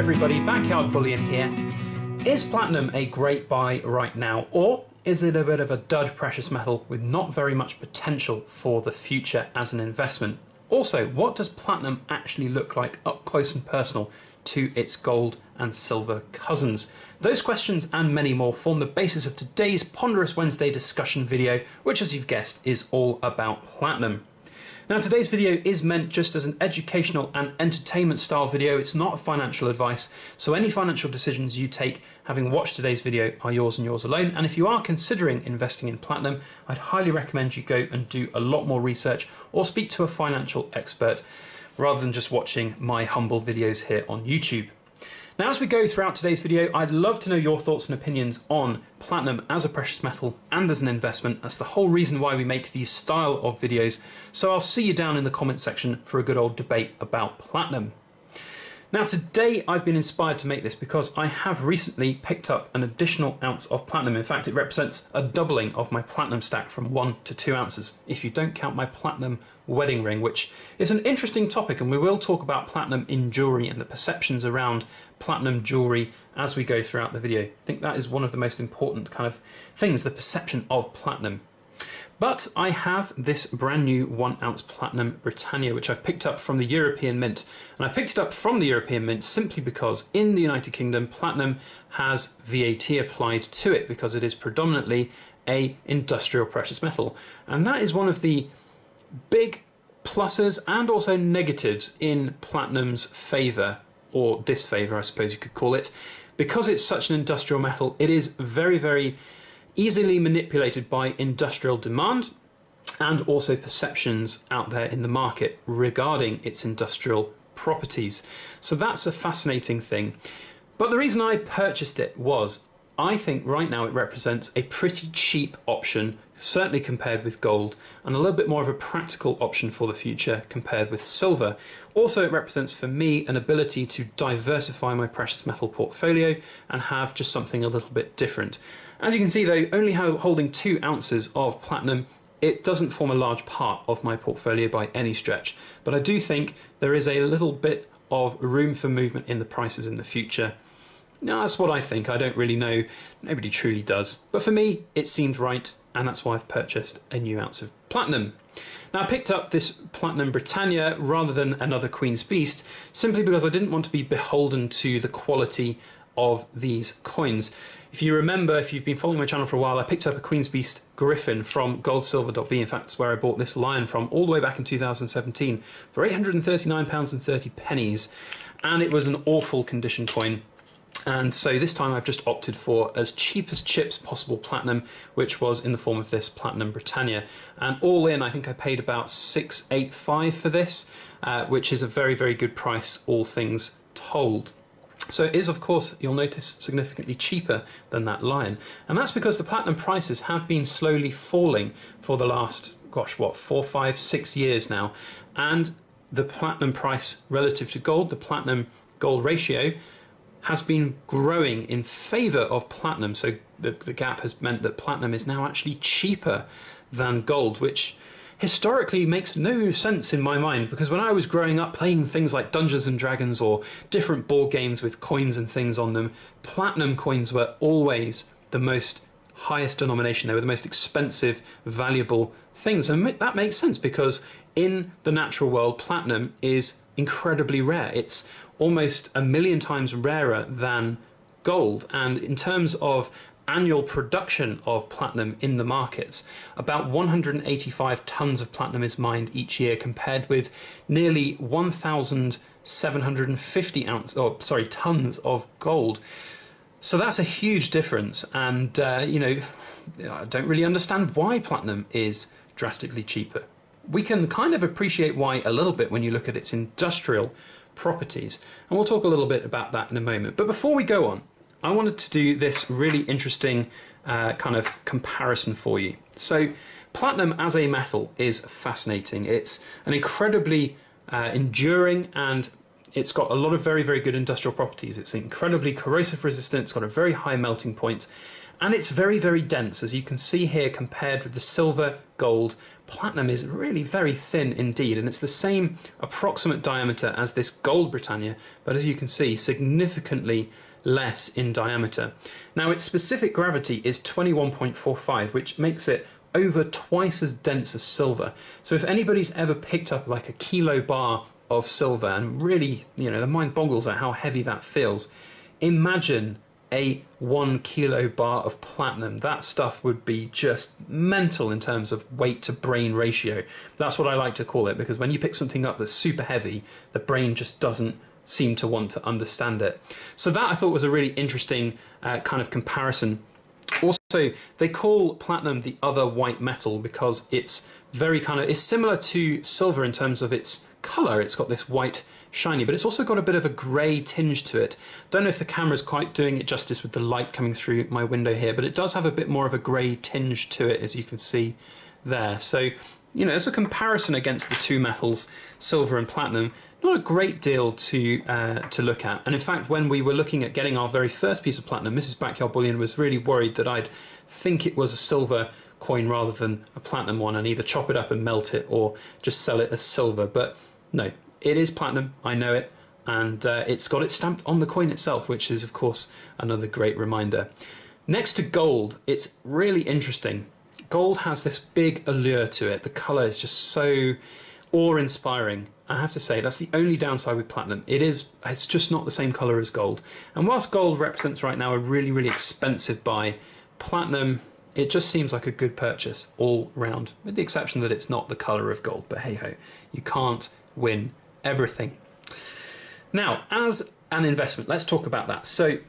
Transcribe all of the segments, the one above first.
everybody, Backyard Bullion here. Is platinum a great buy right now, or is it a bit of a dud precious metal with not very much potential for the future as an investment? Also, what does platinum actually look like up close and personal to its gold and silver cousins? Those questions and many more form the basis of today's Ponderous Wednesday discussion video, which, as you've guessed, is all about platinum. Now, today's video is meant just as an educational and entertainment style video. It's not financial advice, so any financial decisions you take having watched today's video are yours and yours alone. And if you are considering investing in platinum, I'd highly recommend you go and do a lot more research or speak to a financial expert rather than just watching my humble videos here on YouTube. Now, as we go throughout today's video, I'd love to know your thoughts and opinions on platinum as a precious metal and as an investment. That's the whole reason why we make these style of videos. So I'll see you down in the comment section for a good old debate about platinum. Now, today I've been inspired to make this because I have recently picked up an additional ounce of platinum. In fact, it represents a doubling of my platinum stack from 1 to 2 ounces, if you don't count my platinum wedding ring, which is an interesting topic, and we will talk about platinum in jewellery and the perceptions around platinum jewellery as we go throughout the video. I think that is one of the most important kind of things, the perception of platinum. But I have this brand new 1 ounce platinum Britannia, which I've picked up from the European Mint. And I picked it up from the European Mint simply because in the United Kingdom, platinum has VAT applied to it because it is predominantly a industrial precious metal. And that is one of the big pluses and also negatives in platinum's favour, or disfavour, I suppose you could call it. Because it's such an industrial metal, it is very, very easily manipulated by industrial demand and also perceptions out there in the market regarding its industrial properties. So that's a fascinating thing. But the reason I purchased it was I think right now it represents a pretty cheap option, certainly compared with gold, and a little bit more of a practical option for the future compared with silver. Also, it represents for me an ability to diversify my precious metal portfolio and have just something a little bit different. As you can see though, only holding 2 ounces of platinum, it doesn't form a large part of my portfolio by any stretch. But I do think there is a little bit of room for movement in the prices in the future. Now, that's what I think. I don't really know. Nobody truly does. But for me, it seemed right, and that's why I've purchased a new ounce of platinum. Now, I picked up this Platinum Britannia rather than another Queen's Beast, simply because I didn't want to be beholden to the quality of these coins. If you remember, if you've been following my channel for a while, I picked up a Queen's Beast Griffin from goldsilver.b. In fact, that's where I bought this lion from all the way back in 2017 for £839.30. And it was an awful condition coin. And so this time I've just opted for as cheap as chips possible platinum, which was in the form of this Platinum Britannia. And all in, I think I paid about $685 for this, which is a very, very good price, all things told. So it is, of course, you'll notice, significantly cheaper than that lion. And that's because the platinum prices have been slowly falling for the last, gosh, what, 4, 5, 6 years now. And the platinum price relative to gold, the platinum gold ratio, has been growing in favour of platinum. So the gap has meant that platinum is now actually cheaper than gold, which historically makes no sense in my mind, because when I was growing up playing things like Dungeons and Dragons or different board games with coins and things on them, platinum coins were always the most highest denomination. They were the most expensive, valuable things. And that makes sense because in the natural world, platinum is incredibly rare. It's almost 1,000,000 times rarer than gold. And in terms of annual production of platinum in the markets, about 185 tons of platinum is mined each year, compared with nearly 1,750 tons of gold. So that's a huge difference. And I don't really understand why platinum is drastically cheaper. We can kind of appreciate why a little bit when you look at its industrial properties, and we'll talk a little bit about that in a moment. But before we go on, I wanted to do this really interesting kind of comparison for you. So platinum as a metal is fascinating. It's an incredibly enduring, and it's got a lot of very, very good industrial properties. It's incredibly corrosive resistant, it's got a very high melting point, and it's very, very dense, as you can see here, compared with the silver, gold, platinum is really very thin indeed, and it's the same approximate diameter as this gold Britannia, but as you can see, significantly less in diameter. Now, its specific gravity is 21.45, which makes it over twice as dense as silver. So if anybody's ever picked up like a kilo bar of silver and really, the mind boggles at how heavy that feels, imagine a 1 kilo bar of platinum. That stuff would be just mental in terms of weight to brain ratio. That's what I like to call it, because when you pick something up that's super heavy, the brain just doesn't seem to want to understand it. So that I thought was a really interesting kind of comparison. Also, they call platinum the other white metal because it's it's similar to silver in terms of its color. It's got this white shiny, but it's also got a bit of a grey tinge to it. Don't know if the camera's quite doing it justice with the light coming through my window here, but it does have a bit more of a grey tinge to it, as you can see there. So, as a comparison against the two metals, silver and platinum, not a great deal to look at. And in fact, when we were looking at getting our very first piece of platinum, Mrs. Backyard Bullion was really worried that I'd think it was a silver coin rather than a platinum one, and either chop it up and melt it or just sell it as silver. But no, it is platinum, I know it, and it's got it stamped on the coin itself, which is, of course, another great reminder. Next to gold, it's really interesting. Gold has this big allure to it. The colour is just so awe-inspiring. I have to say, that's the only downside with platinum. It's just not the same colour as gold. And whilst gold represents right now a really, really expensive buy, platinum, it just seems like a good purchase all round, with the exception that it's not the colour of gold. But hey-ho, you can't win everything. Now, as an investment, let's talk about that. So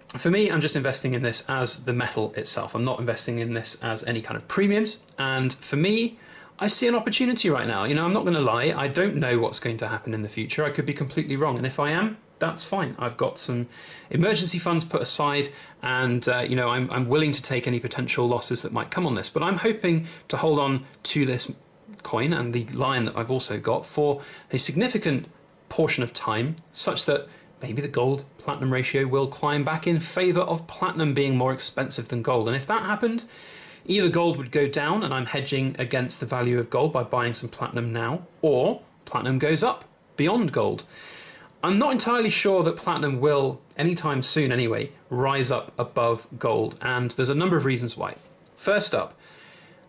for me, I'm just investing in this as the metal itself. I'm not investing in this as any kind of premiums. And for me, I see an opportunity right now. I'm not going to lie. I don't know what's going to happen in the future. I could be completely wrong. And if I am, that's fine. I've got some emergency funds put aside, and I'm willing to take any potential losses that might come on this. But I'm hoping to hold on to this coin and the lion that I've also got for a significant portion of time, such that maybe the gold platinum ratio will climb back in favor of platinum being more expensive than gold. And if that happened, either gold would go down and I'm hedging against the value of gold by buying some platinum now, or platinum goes up beyond gold. I'm not entirely sure that platinum will, anytime soon anyway, rise up above gold, and there's a number of reasons why. First up,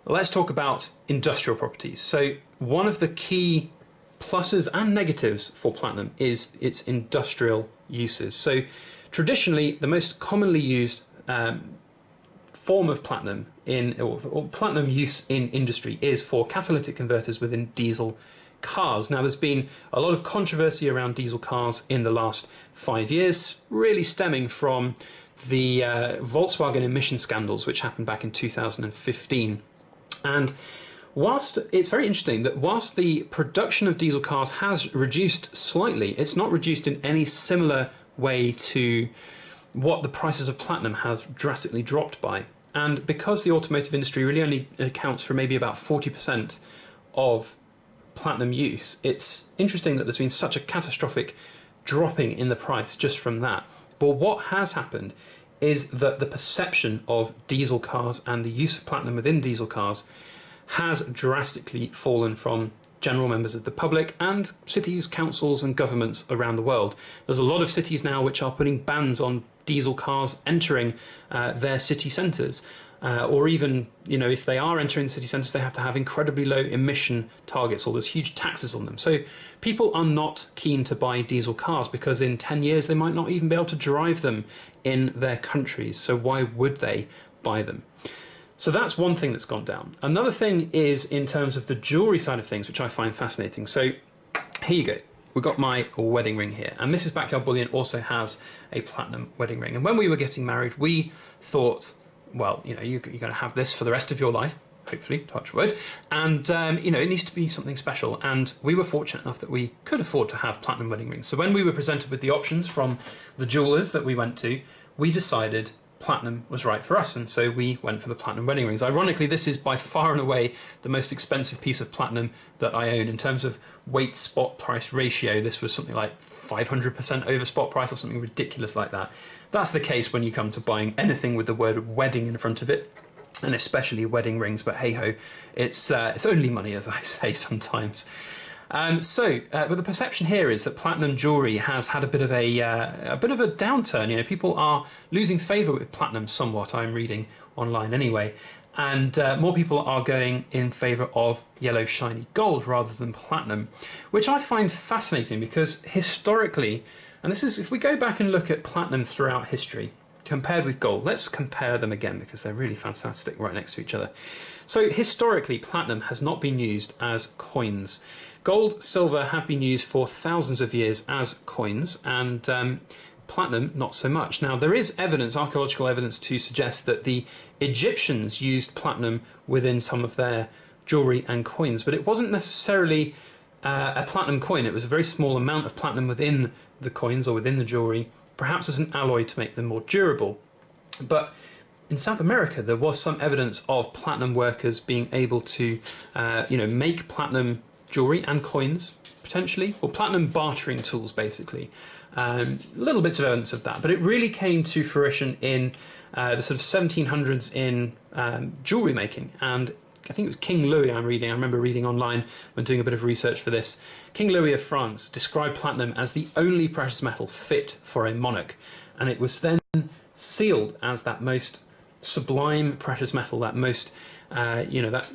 let's talk about industrial properties. So one of the key pluses and negatives for platinum is its industrial uses. So traditionally, the most commonly used form of platinum or platinum use in industry is for catalytic converters within diesel cars. Now, there's been a lot of controversy around diesel cars in the last 5 years, really stemming from the Volkswagen emission scandals, which happened back in 2015. And whilst it's very interesting that whilst the production of diesel cars has reduced slightly, it's not reduced in any similar way to what the prices of platinum have drastically dropped by. And because the automotive industry really only accounts for maybe about 40% of platinum use, it's interesting that there's been such a catastrophic dropping in the price just from that. But what has happened is that the perception of diesel cars and the use of platinum within diesel cars has drastically fallen from general members of the public and cities, councils and governments around the world. There's a lot of cities now which are putting bans on diesel cars entering their city centres. Or even, if they are entering the city centres, they have to have incredibly low emission targets, or there's huge taxes on them. So people are not keen to buy diesel cars because in 10 years they might not even be able to drive them in their countries. So why would they buy them? So that's one thing that's gone down. Another thing is in terms of the jewellery side of things, which I find fascinating. So here you go. We've got my wedding ring here. And Mrs. Backyard Bullion also has a platinum wedding ring. And when we were getting married, we thought, well, you're going to have this for the rest of your life, hopefully, touch wood. And, it needs to be something special. And we were fortunate enough that we could afford to have platinum wedding rings. So when we were presented with the options from the jewellers that we went to, we decided platinum was right for us, and so we went for the platinum wedding rings. Ironically, this is by far and away the most expensive piece of platinum that I own in terms of weight spot price ratio. This was something like 500% over spot price or something ridiculous like that. That's the case when you come to buying anything with the word wedding in front of it. and especially wedding rings. But hey ho, it's only money, as I say sometimes. But the perception here is that platinum jewelry has had a bit of a downturn. You know, people are losing favour with platinum somewhat. I'm reading online anyway, and more people are going in favour of yellow shiny gold rather than platinum, which I find fascinating because historically, and this is if we go back and look at platinum throughout history compared with gold. Let's compare them again because they're really fantastic right next to each other. So historically, platinum has not been used as coins. Gold, silver have been used for thousands of years as coins, and platinum not so much. Now there is evidence, archaeological evidence, to suggest that the Egyptians used platinum within some of their jewellery and coins, but it wasn't necessarily a platinum coin. It was a very small amount of platinum within the coins or within the jewellery, perhaps as an alloy to make them more durable. But in South America, there was some evidence of platinum workers being able to, make platinum jewellery and coins, potentially, or platinum bartering tools, basically. Little bits of evidence of that, but it really came to fruition in the sort of 1700s in jewellery making. And I think it was King Louis I remember reading online when doing a bit of research for this. King Louis of France described platinum as the only precious metal fit for a monarch, and it was then sealed as that most sublime precious metal, that most, that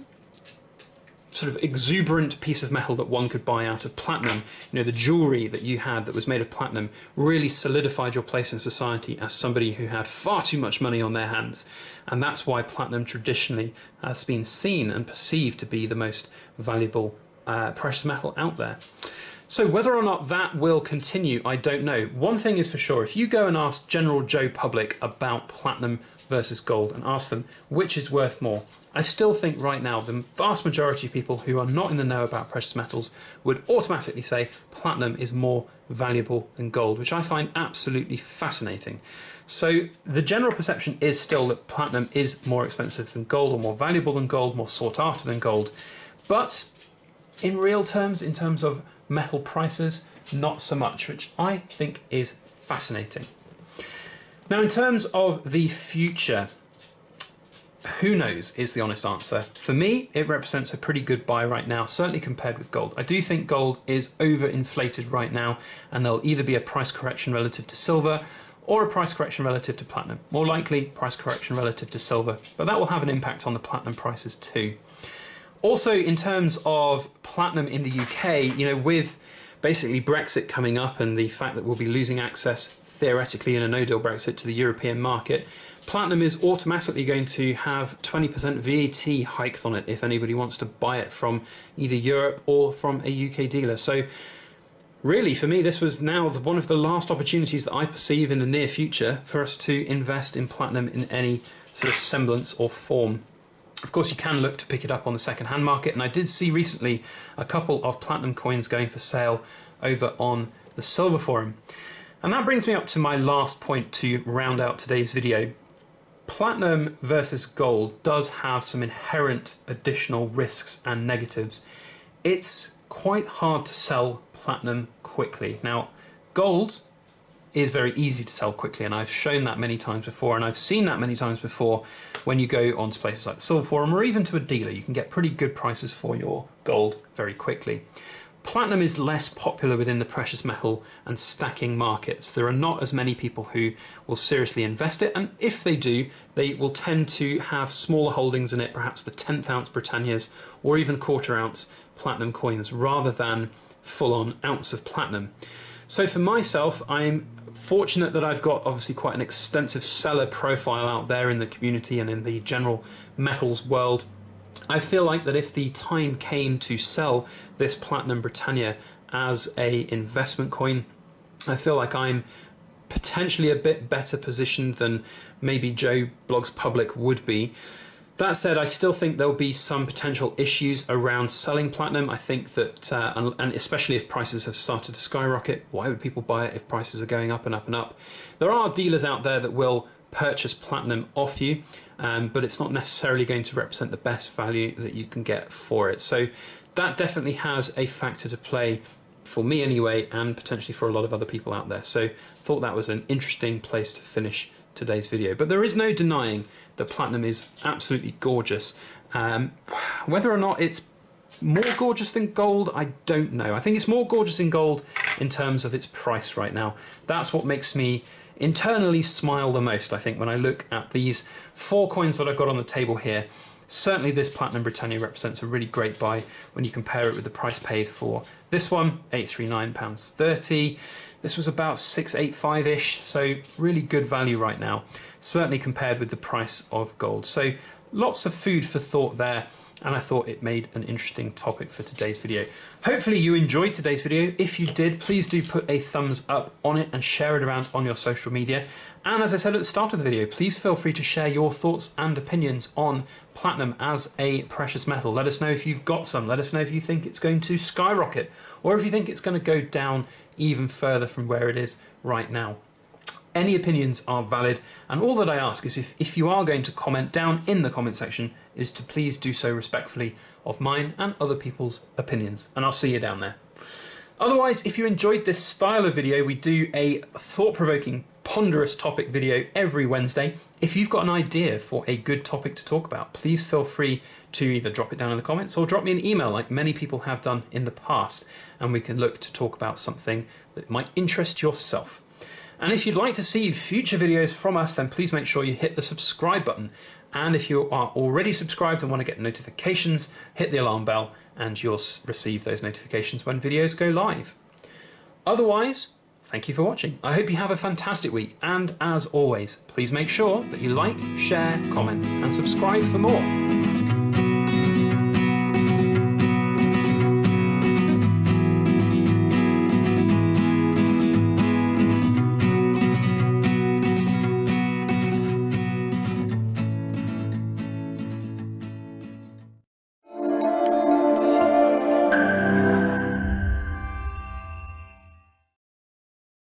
sort of exuberant piece of metal that one could buy out of platinum. You know, the jewellery that you had that was made of platinum really solidified your place in society as somebody who had far too much money on their hands. And that's why platinum traditionally has been seen and perceived to be the most valuable precious metal out there. So whether or not that will continue, I don't know. One thing is for sure, if you go and ask general Joe public about platinum versus gold and ask them which is worth more, I still think right now the vast majority of people who are not in the know about precious metals would automatically say platinum is more valuable than gold, which I find absolutely fascinating. So the general perception is still that platinum is more expensive than gold, or more valuable than gold, more sought after than gold. But in real terms, in terms of metal prices, not so much, which I think is fascinating. Now, in terms of the future, who knows is the honest answer. For me, it represents a pretty good buy right now, certainly compared with gold. I do think gold is overinflated right now, and there'll either be a price correction relative to silver or a price correction relative to platinum. More likely, price correction relative to silver, but that will have an impact on the platinum prices too. Also, in terms of platinum in the UK, with basically Brexit coming up and the fact that we'll be losing access, theoretically, in a no-deal Brexit to the European market, platinum is automatically going to have 20% VAT hiked on it if anybody wants to buy it from either Europe or from a UK dealer. So really, for me, this was now one of the last opportunities that I perceive in the near future for us to invest in platinum in any sort of semblance or form. Of course, you can look to pick it up on the second-hand market, and I did see recently a couple of platinum coins going for sale over on the Silver Forum. And that brings me up to my last point to round out today's video. Platinum versus gold does have some inherent additional risks and negatives. It's quite hard to sell platinum quickly. Now, gold is very easy to sell quickly, and I've shown that many times before, and I've seen that many times before when you go onto places like the Silver Forum or even to a dealer. You can get pretty good prices for your gold very quickly. Platinum is less popular within the precious metal and stacking markets. There are not as many people who will seriously invest it, and if they do, they will tend to have smaller holdings in it, perhaps the 10th ounce Britannias or even quarter ounce platinum coins, rather than full-on ounce of platinum. So for myself, I'm fortunate that I've got obviously quite an extensive seller profile out there in the community and in the general metals world. I feel like that if the time came to sell this Platinum Britannia as a investment coin, I feel like I'm potentially a bit better positioned than maybe Joe Bloggs Public would be. That said, I still think there'll be some potential issues around selling platinum. I think that, and especially if prices have started to skyrocket, why would people buy it if prices are going up and up and up? There are dealers out there that will purchase platinum off you, but it's not necessarily going to represent the best value that you can get for it. So that definitely has a factor to play for me anyway, and potentially for a lot of other people out there. So I thought that was an interesting place to finish today's video. But there is no denying that platinum is absolutely gorgeous. Whether or not it's more gorgeous than gold, I don't know. I think it's more gorgeous in gold in terms of its price right now. That's what makes me internally smile the most, I think, when I look at these 4 coins that I've got on the table here. Certainly this Platinum Britannia represents a really great buy when you compare it with the price paid for this one, £839.30. This was about 685-ish, so really good value right now, certainly compared with the price of gold. So lots of food for thought there, and I thought it made an interesting topic for today's video. Hopefully you enjoyed today's video. If you did, please do put a thumbs up on it and share it around on your social media. And as I said at the start of the video, please feel free to share your thoughts and opinions on platinum as a precious metal. Let us know if you've got some. Let us know if you think it's going to skyrocket, or if you think it's going to go down even further from where it is right now. Any opinions are valid, and all that I ask is if you are going to comment down in the comment section, is to please do so respectfully of mine and other people's opinions, and I'll see you down there. Otherwise, if you enjoyed this style of video, we do a thought-provoking, ponderous topic video every Wednesday. If you've got an idea for a good topic to talk about, please feel free to either drop it down in the comments or drop me an email like many people have done in the past, and we can look to talk about something that might interest yourself. And if you'd like to see future videos from us, then please make sure you hit the subscribe button. And if you are already subscribed and want to get notifications, hit the alarm bell and you'll receive those notifications when videos go live. Otherwise, thank you for watching. I hope you have a fantastic week. And as always, please make sure that you like, share, comment and subscribe for more.